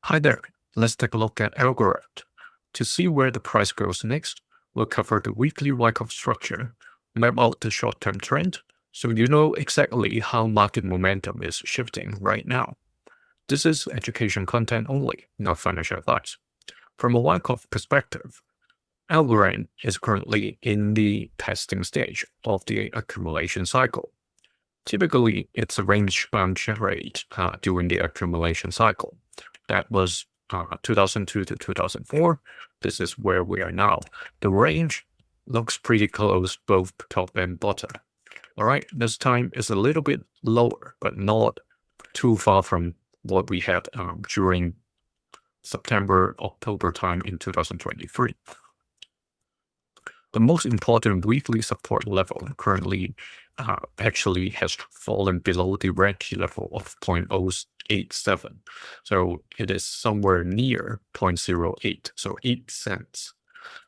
Hi there, let's take a look at Algorand. To see where the price goes next, we'll cover the weekly Wyckoff structure, map out the short-term trend, so you know exactly how market momentum is shifting right now. This is education content only, not financial advice. From a Wyckoff perspective, Algorand is currently in the testing stage of the accumulation cycle. Typically, it's a range-bound rate during the accumulation cycle. That was 2002 to 2004. This is where we are now. The range looks pretty close, both top and bottom. All right, this time is a little bit lower, but not too far from what we had during September, October time in 2023. The most important weekly support level currently actually has fallen below the range level of 0.087. So it is somewhere near 0.08, so 8 cents.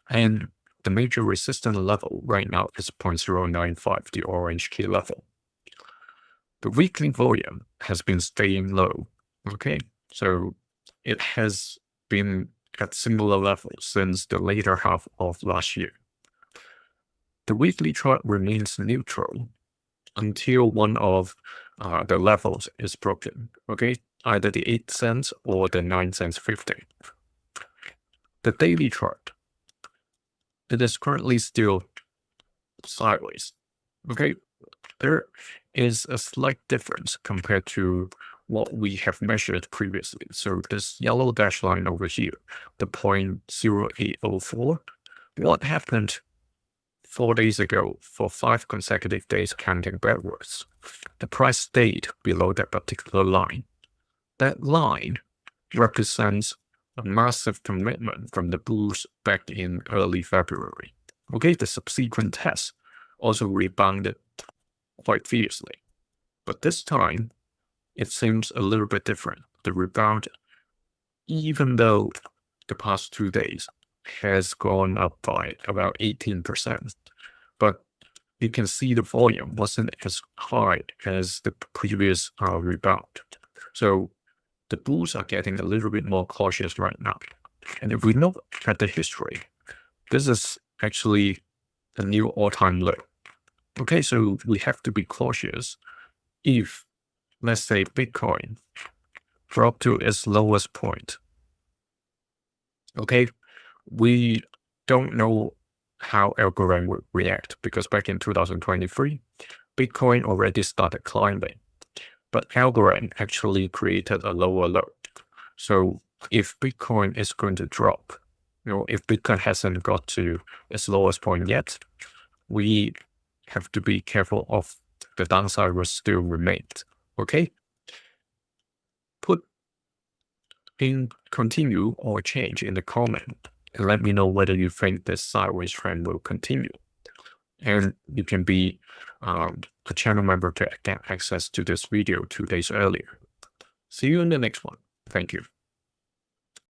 And the major resistance level right now is 0.095, the orange key level. The weekly volume has been staying low, okay? So it has been at similar levels since the later half of last year. The weekly chart remains neutral until one of the levels is broken, okay? Either the 8 cents or the 9 cents 50. The daily chart, it is currently still sideways, okay? There is a slight difference compared to what we have measured previously. So this yellow dash line over here, the 0.0804, what happened 4 days ago for 5 consecutive days counting backwards? The price stayed below that particular line. That line represents a massive commitment from the bulls back in early February. Okay, the subsequent test also rebounded quite fiercely. But this time, it seems a little bit different. The rebound, even though the past 2 days has gone up by about 18%, but you can see the volume wasn't as high as the previous rebound. So the bulls are getting a little bit more cautious right now. And if we look at the history, this is actually a new all-time low. Okay, so we have to be cautious if, let's say, Bitcoin dropped to its lowest point. Okay, we don't know how Algorand would react because back in 2023, Bitcoin already started climbing, but Algorand actually created a lower low. So if Bitcoin is going to drop, if Bitcoin hasn't got to its lowest point yet, we have to be careful of the downside will still remain. Okay? Put in continue or change in the comment and let me know whether you think this sideways trend will continue. And you can be a channel member to get access to this video 2 days earlier. See you in the next one. Thank you.